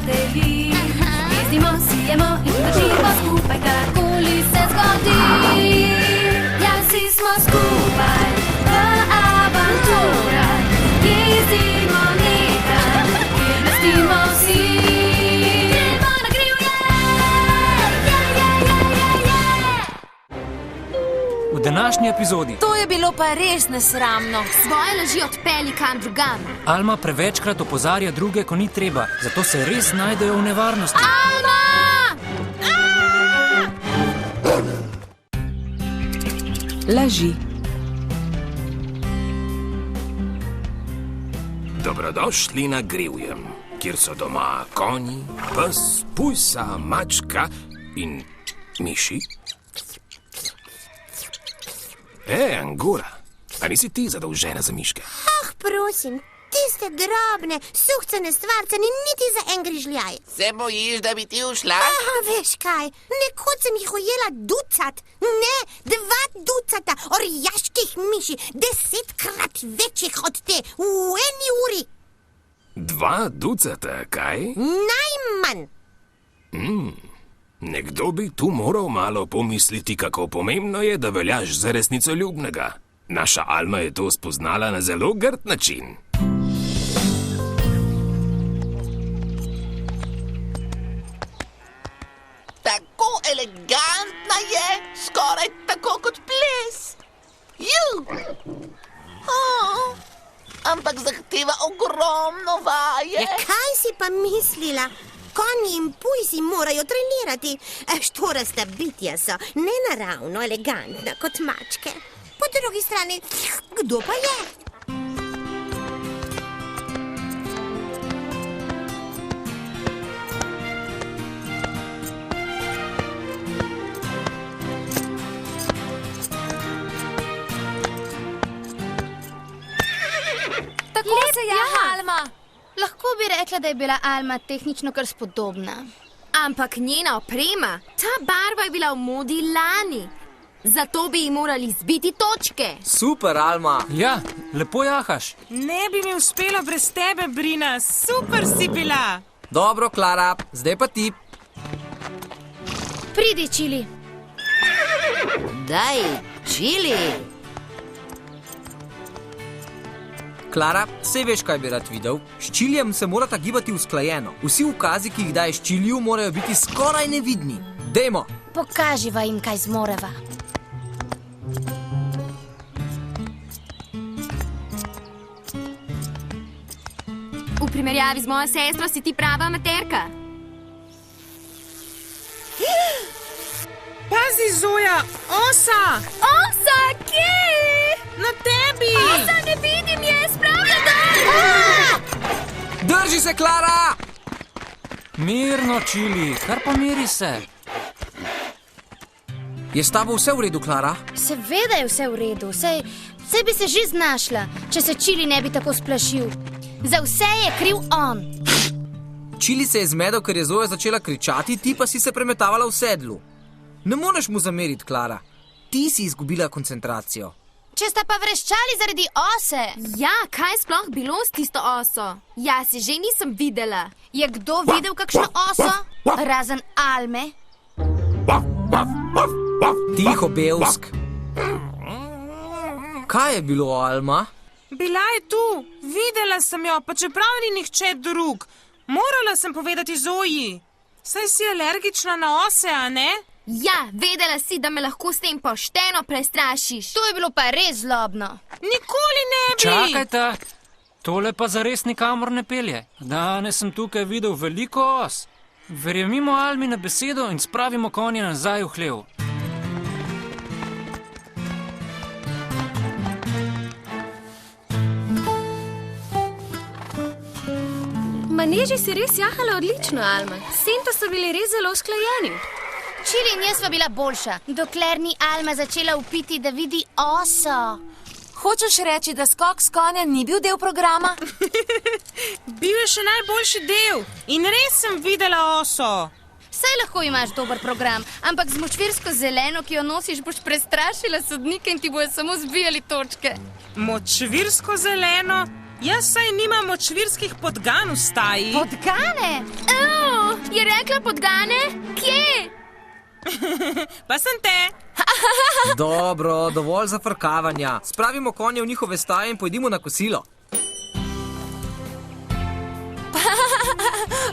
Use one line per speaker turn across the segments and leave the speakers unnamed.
deli. Jezdimo, sijemo in držimo skupaj, karkoli se zgodi. Ja, vsi smo skupaj v avanturah. Jezdimo nekam, kjer blestimo vsi. Gremo na grivje!
V današnji epizodi
To je bilo pa res nesramno. Svoje laži odpelji kam drugam.
Alma prevečkrat opozarja druge, ko ni treba, zato se res znajdejo v nevarnosti.
Alma!
Laži.
Dobrodošli na grivjem, kjer so doma konji, pes, pujsa, mačka in miši. Angura, a nisi ti zadolžena za miške?
Prosim, tiste drobne, suhcene stvarcene, niti za en grižljaj.
Se bojiš, da bi ti ušla?
Veš kaj, nekoč sem jih ujela ducat, ne, 2 ducata orjaških miši, 10-krat večjih od te, v eni uri.
2 ducata, kaj?
Najmanj.
Nekdo bi tu moral malo pomisliti, kako pomembno je, da veljaš za resnicoljubnega. Naša Alma je to spoznala na zelo grd način.
Tako elegantna je, skoraj tako kot ples. Ampak zahteva ogromno vaje.
Kaj si pa mislila? Konji in pujsi morajo trenirati. Štorasta bitja so nenaravno elegantna kot mačke. Po drugi strani, kdo pa je?
Tako se Alma.
Lahko bi rekla, da je bila Alma tehnično kar spodobna.
Ampak njena oprema, ta barva je bila v modi lani. Zato bi ji morali zbiti točke.
Super, Alma.
Ja, lepo jahaš.
Ne bi mi uspelo brez tebe, Brina. Super si bila.
Dobro, Klara, zdaj pa ti.
Pridi, Čili.
Daj, Čili.
Klara, sej veš, kaj bi rad videl. S Čilijem se morata gibati usklajeno. Vsi ukazi, ki jih daješ Čiliju, morajo biti skoraj nevidni. Dejmo.
Pokaživa jim, kaj zmoreva.
V primerjavi z mojo sestro si ti prava amaterka.
Pazi, Zoja, osa!
Osa, kje?
Na tebi!
Osa, ne vidim je, spravlja dol!
Drži se, Klara!
Mirno, Čili, kar pomiri se.
Je s tabo vse v redu, Klara?
Seveda je vse v redu. Sej bi se že znašla, če se Čili ne bi tako splašil. Za vse je kriv on.
Čili se je zmedel, ker je Zoja začela kričati, ti pa si se premetavala v sedlu. Ne moreš mu zameriti, Klara. Ti si izgubila koncentracijo.
Če sta pa vreščali zaradi ose.
Ja, kaj sploh bilo s tisto oso? Jaz si že nisem videla.
Je kdo videl kakšno oso? Razen Alme?
Tiho, Bevsk. Kaj je bilo, Alma?
Bila je tu. Videla sem jo, pa čeprav ni nihče drug. Morala sem povedati Zoji. Saj si alergična na ose, a ne?
Ja, vedela si, da me lahko s tem pošteno prestrašiš.
To je bilo pa res zlobno.
Nikoli ne bi!
Čakajte, tole pa zares nikamor ne pelje. Danes sem tukaj videl veliko os. Verjemimo Almi na besedo in spravimo konje nazaj v hlev.
Maneži si res jahala odlično, Alma. Senta so bili res zelo usklajeni.
Čili in jaz sva bila boljša, dokler ni Alma začela vpiti, da vidi oso.
Hočeš reči, da skok s konjem ni bil del programa?
Bil je še najboljši del in res sem videla oso.
Saj lahko imaš dober program, ampak z močvirsko zeleno, ki jo nosiš, boš prestrašila sodnike in ti bojo samo zbijali točke.
Močvirsko zeleno? Jaz saj nimam močvirskih podgan v staji.
Podgane?
Je rekla podgane? Kje?
Pa sem te.
Dobro, dovolj zafrkavanja. Spravimo konje v njihove staje in pojdimo na kosilo.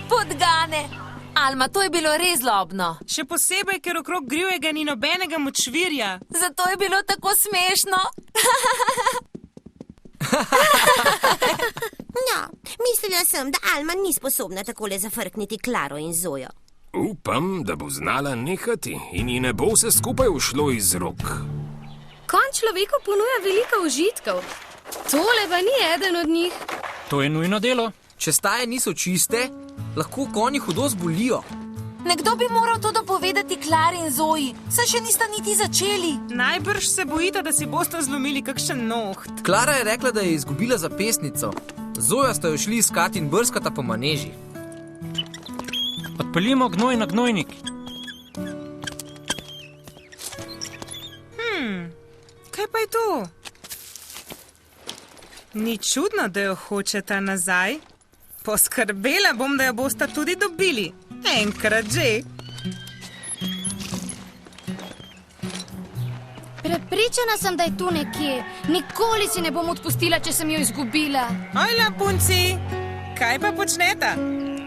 Podgane! Alma, to je bilo res zlobno.
Še posebej, ker okrog grivega ni nobenega močvirja.
Zato je bilo tako smešno.
No, mislila sem, da Alma ni sposobna takole zafrkniti Klaro in Zojo.
Upam, da bo znala nehati in ji ne bo vse skupaj ušlo iz rok.
Konj človeku ponuja veliko užitkov. Tole pa ni eden od njih.
To je nujno delo.
Če staje niso čiste, lahko konji hudo zbolijo.
Nekdo bi moral to dopovedati Klari in Zoji, saj še nista niti začeli.
Najbrž se bojita, da si bosta zlomili kakšen noht.
Klara je rekla, da je izgubila zapestnico. Zoja sta jo šli iskat in brskata po maneži.
Odpeljimo gnoj na gnojnik.
Kaj pa je to? Ni čudno, da jo hočeta nazaj. Poskrbela bom, da jo bosta tudi dobili. Enkrat že.
Prepričana sem, da je tu nekje. Nikoli si ne bom odpustila, če sem jo izgubila.
Ojla, punci, kaj pa počneta?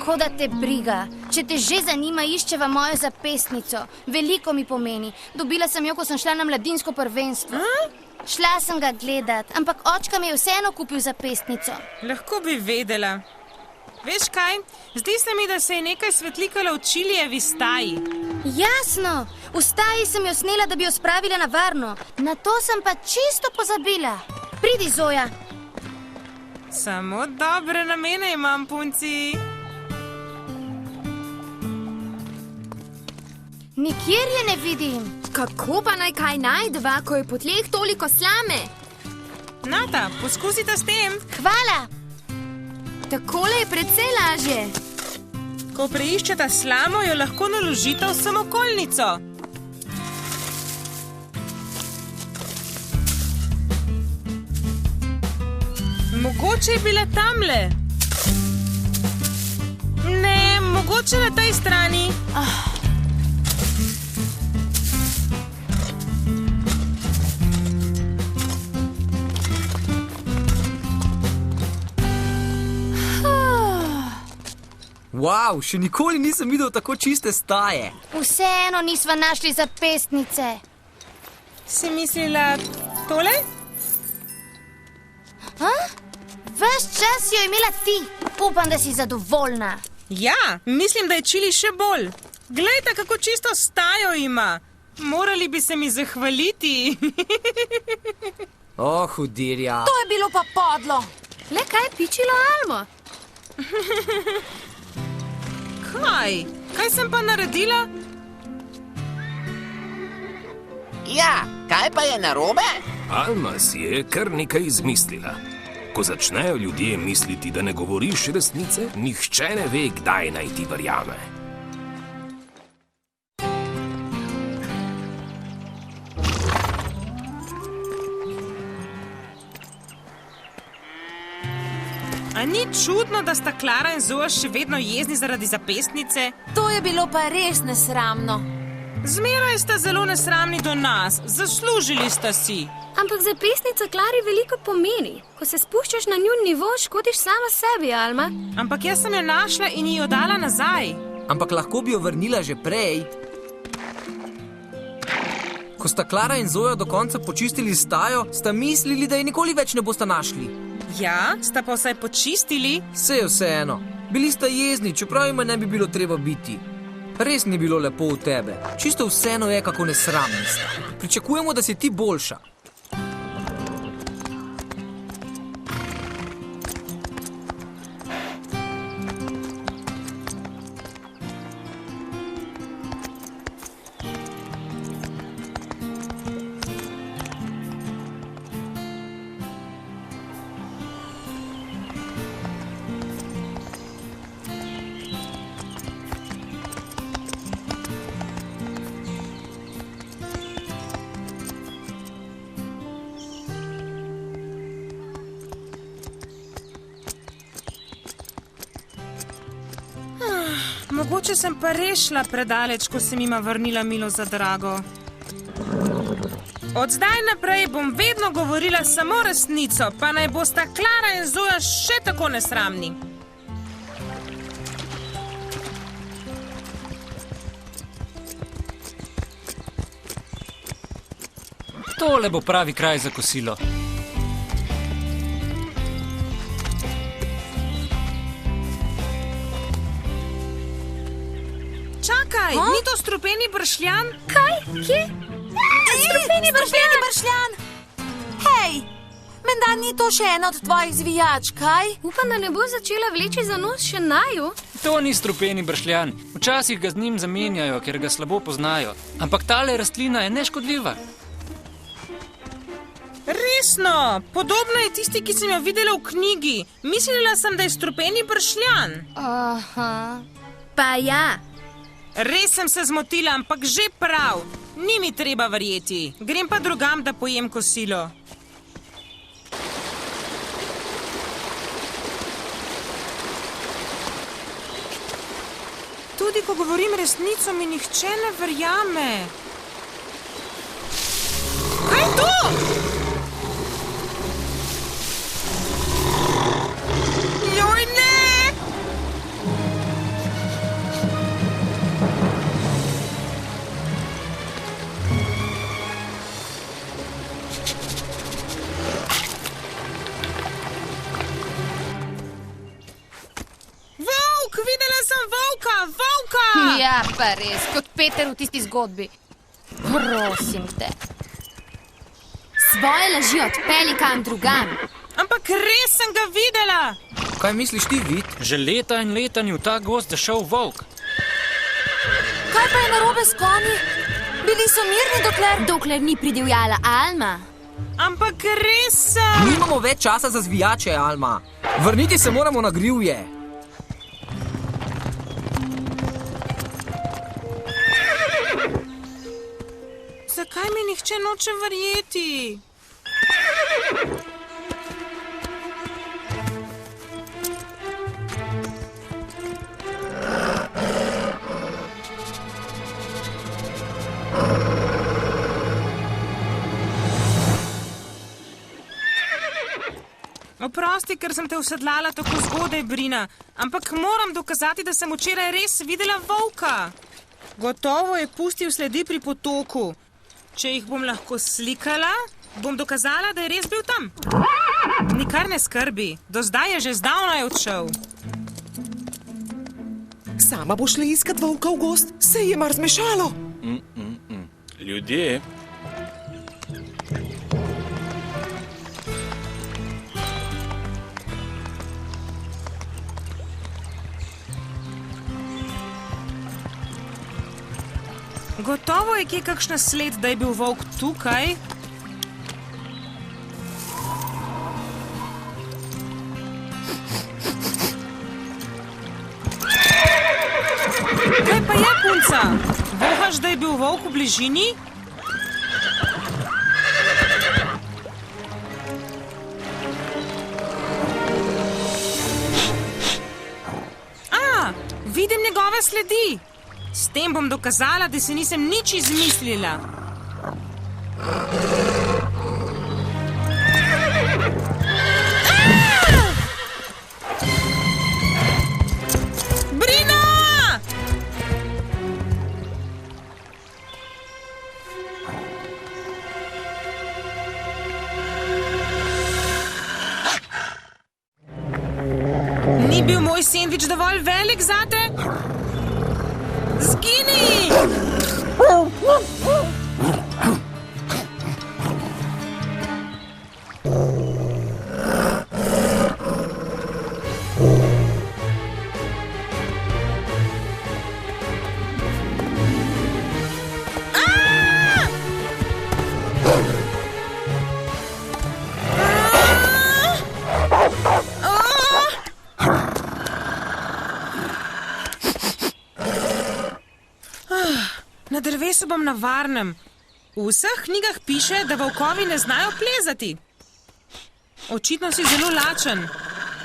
Ko da te briga. Če te že zanima, iščeva mojo zapestnico. Veliko mi pomeni. Dobila sem jo, ko sem šla na mladinsko prvenstvo. Šla sem ga gledat, ampak očka mi je vseeno kupil zapestnico.
Lahko bi vedela. Veš kaj? Zdi se mi, da se je nekaj svetlikalo v Čilijevi staji.
Jasno, v staji sem jo snela, da bi jo spravila na varno. Na to sem pa čisto pozabila. Pridi, Zoja.
Samo dobre namene imam, punci.
Nikjer je ne vidim.
Kako pa naj kaj najdeva, ko je po tleh toliko slame?
Nata, poskusite s tem.
Hvala.
Takole je precej lažje.
Ko preiščeta slamo, jo lahko naložite v samokolnico. Mogoče je bila tamle. Ne, mogoče na tej strani.
Wow, še nikoli nisem videl tako čiste staje.
Vseeno nisva našli zapestnice.
Si mislila tole?
Ves čas jo imela ti. Upam, da si zadovoljna.
Ja, mislim, da je Čili še bolj. Glejte, kako čisto stajo ima. Morali bi se mi zahvaliti.
Hudirja.
To je bilo pa podlo.
Le kaj je pičilo Almo?
Kaj sem pa naredila?
Ja, kaj pa je narobe?
Alma si je kar nekaj izmislila. Ko začnejo ljudje misliti, da ne govoriš resnice, nihče ne ve, kdaj naj ti verjame.
A ni čudno, da sta Klara in Zoja še vedno jezni zaradi zapestnice?
To je bilo pa res nesramno.
Zmeraj sta zelo nesramni do nas. Zaslužili sta si.
Ampak zapestnica Klari veliko pomeni. Ko se spuščaš na njun nivo, škodiš sama sebi, Alma.
Ampak jaz sem jo našla in ji jo dala nazaj.
Ampak lahko bi jo vrnila že prej. Ko sta Klara in Zoja do konca počistili stajo, sta mislili, da je nikoli več ne bosta našli.
Ja, sta pa vsaj počistili.
Vse je vseeno. Bili sta jezni, čeprav jima ne bi bilo treba biti. Res ni bilo lepo v tebe. Čisto vseeno je, kako nesramni sta. Pričakujemo, da si ti boljša.
mogoče sem pa res šla predaleč, ko sem jima vrnila milo za drago. Od zdaj naprej bom vedno govorila samo resnico, pa naj bosta Klara in Zoja še tako nesramni.
Tole bo pravi kraj za kosilo.
Čakaj, ni to strupeni bršljan?
Kaj? Kje?
Strupeni bršljan! Hej, menda ni to še ena od tvojih zvijač, kaj?
Upam, da ne bo začela vleči za nos še naju.
To ni strupeni bršljan. Včasih ga z njim zamenjajo, ker ga slabo poznajo. Ampak tale rastlina je neškodljiva.
Resno, podobno je tisti, ki sem jo videla v knjigi. Mislila sem, da je strupeni bršljan.
Aha.
Pa ja.
Res sem se zmotila, ampak že prav. Ni mi treba verjeti. Grem pa drugam, da pojem kosilo. Tudi ko govorim resnico, mi nihče ne verjame. Kaj je to? Joj, ne! Videla sem volka!
Ja, pa res, kot Peter v tisti zgodbi. Prosim te.
Svoje laži odpelji kam drugam.
Ampak res sem ga videla!
Kaj misliš ti, Vid?
Že leta in leta ni v ta gozd zašel volk.
Kaj pa je narobe s konji? Bili so mirni,
dokler ni pridivjala Alma.
Ampak res...
Nimamo več časa za zvijače, Alma. Vrniti se moramo na grivje.
Zakaj mi nihče noče verjeti? Oprosti, ker sem te usedlala tako zgodaj, Brina, ampak moram dokazati, da sem včeraj res videla volka. Gotovo je pustil sledi pri potoku. Če jih bom lahko slikala, bom dokazala, da je res bil tam. Nikar ne skrbi, do zdaj je že zdavnaj odšel.
Sama boš šla iskat volka v gozd, se je mar zmešalo.
Ljudje.
Gotovo je kje kakšna sled, da je bil volk tukaj. Kaj pa je, punca? Vohaš, da je bil volk v bližini? Vidim njegove sledi. S tem bom dokazala, da si nisem nič izmislila. Brina! Ni bil moj sendvič dovolj velik zate? Zgini! Na drevesu bom na varnem. V vseh knjigah piše, da volkovi ne znajo plezati. Očitno si zelo lačen.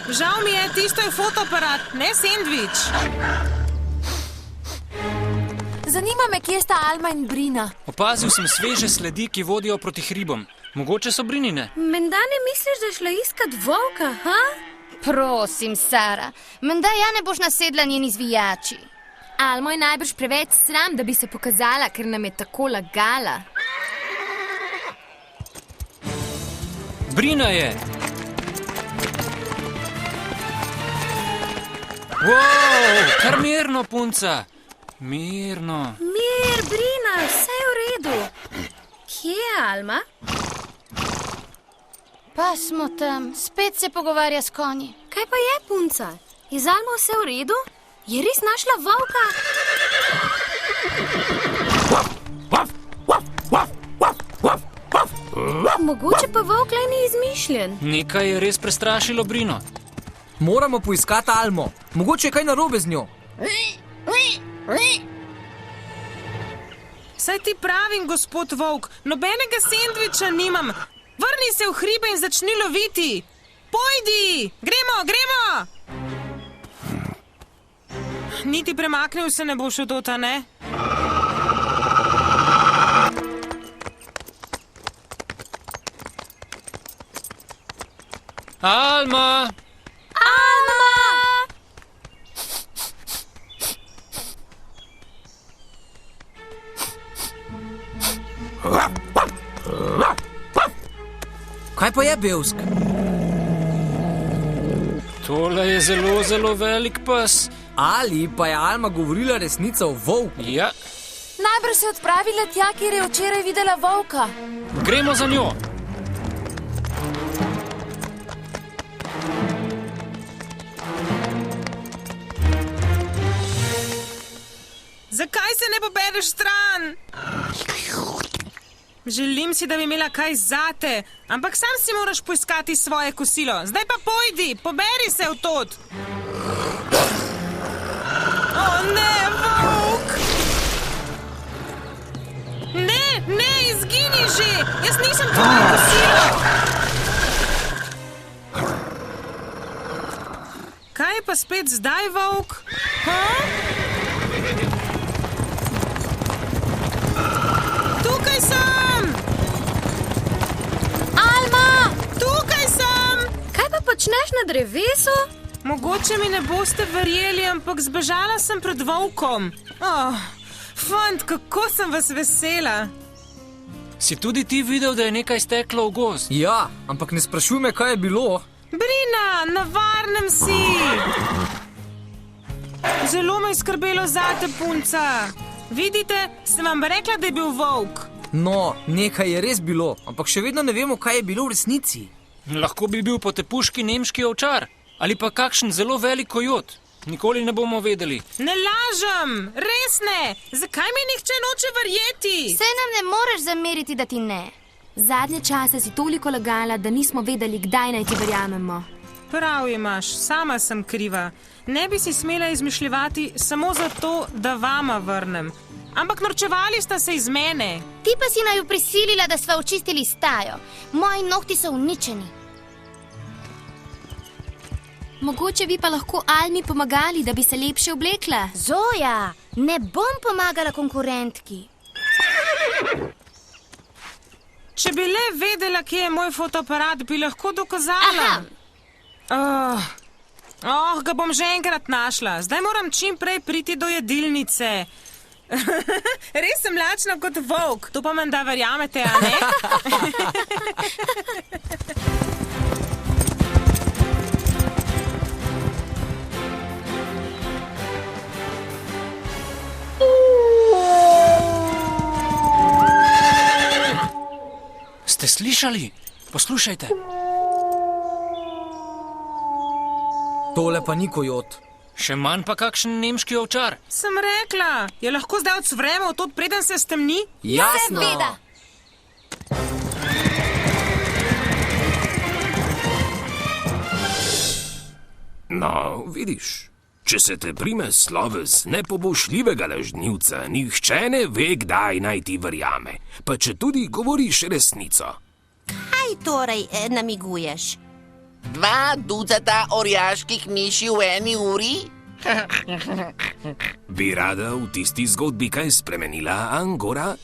Žal mi je, tisto je fotoaparat, ne sendvič.
Zanima me, kje sta Alma in Brina.
Opazil sem sveže sledi, ki vodijo proti hribom. Mogoče so Brinine.
Menda ne misliš, da je šla iskat volka, ha?
Prosim, Sara, menda ja ne boš nasedla njeni zvijači.
Almo je najbrž preveč sram, da bi se pokazala, ker nam je tako lagala.
Brina je! Wow, kar mirno, punca. Mirno.
Mir, Brina, vse je v redu. Kje je Alma?
Pa smo tam, spet se pogovarja s konji.
Kaj pa je, punca? Je z Almo vse v redu? Je res našla volka? Mogoče pa volk le ni izmišljen.
Nekaj je res prestrašilo Brino.
Moramo poiskati Almo. Mogoče je kaj narobe z njo.
Saj ti pravim, gospod Volk, nobenega sendviča nimam. Vrni se v hribe in začni loviti. Pojdi! Gremo! Niti premaknil se ne boš od ota, ne?
Alma!
Kaj pa je, Bevsk?
Tole je zelo, zelo velik pes.
Ali pa je Alma govorila resnico o volku?
Ja,
Najbrž se je odpravila tja, kjer je včeraj videla volka.
gremo za njo.
Zakaj se ne pobereš stran? Želim si, da bi imela kaj zate, ampak sam si moraš poiskati svoje kosilo. Zdaj pa pojdi, poberi se v tod. O ne, volk! Ne, izgini že! Jaz nisem tvoje kosilo! Kaj je pa spet zdaj, volk? Ha? Tukaj sem!
Alma!
Tukaj sem!
Kaj pa počneš na drevesu?
Mogoče mi ne boste verjeli, ampak zbežala sem pred volkom. Fant, kako sem vas vesela.
Si tudi ti videl, da je nekaj steklo v gozd?
Ja, ampak ne sprašuj me, kaj je bilo.
Brina, na varnem si! Zelo me je skrbelo zate, punca. Vidite, sem vam rekla, da je bil volk.
No, nekaj je res bilo, ampak še vedno ne vemo, kaj je bilo v resnici.
Lahko bi bil potepuški nemški ovčar ali pa kakšen zelo velik kojot. Nikoli ne bomo vedeli.
Ne lažem, res ne. Zakaj mi nihče noče verjeti?
Saj nam ne moreš zameriti, da ti ne.
Zadnje čase si toliko lagala, da nismo vedeli, kdaj naj ti verjamemo.
Prav imaš, sama sem kriva. Ne bi si smela izmišljevati samo zato, da vama vrnem. Ampak norčevali sta se iz mene.
Ti pa si naju prisilila, da sva očistili stajo. Moji nohti so uničeni.
Mogoče bi pa lahko Almi pomagali, da bi se lepše oblekla.
Zoja, ne bom pomagala konkurentki.
Če bi le vedela, kje je moj fotoaparat, bi lahko dokazala. Ga bom že enkrat našla. Zdaj moram čim prej priti do jedilnice. Res sem lačna kot volk. To pa menda verjamete, a ne?
Ste slišali? Poslušajte.
Tole pa ni kojot.
Še manj pa kakšen nemški ovčar.
Sem rekla, je lahko zdaj odsvremo od tod, preden se stemni?
Jasno.
Seveda.
No, vidiš, če se te prime sloves nepoboljšljivega lažnivca, nihče ne ve, kdaj naj ti verjame, pa če tudi govoriš resnico.
Kaj torej namiguješ?
2 ducata orjaških miši v eni uri?
Bi rada v tisti zgodbi kaj spremenila, Angora?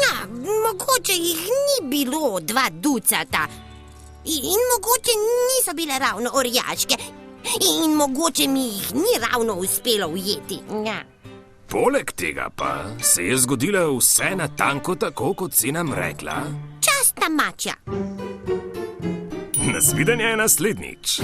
Ja, mogoče jih ni bilo 2 ducata. In mogoče niso bile ravno orjaške. In mogoče mi jih ni ravno uspelo ujeti. Ja.
Poleg tega pa se je zgodilo vse natanko tako, kot si nam rekla.
Častna mačja.
Nasvidenje naslednjič.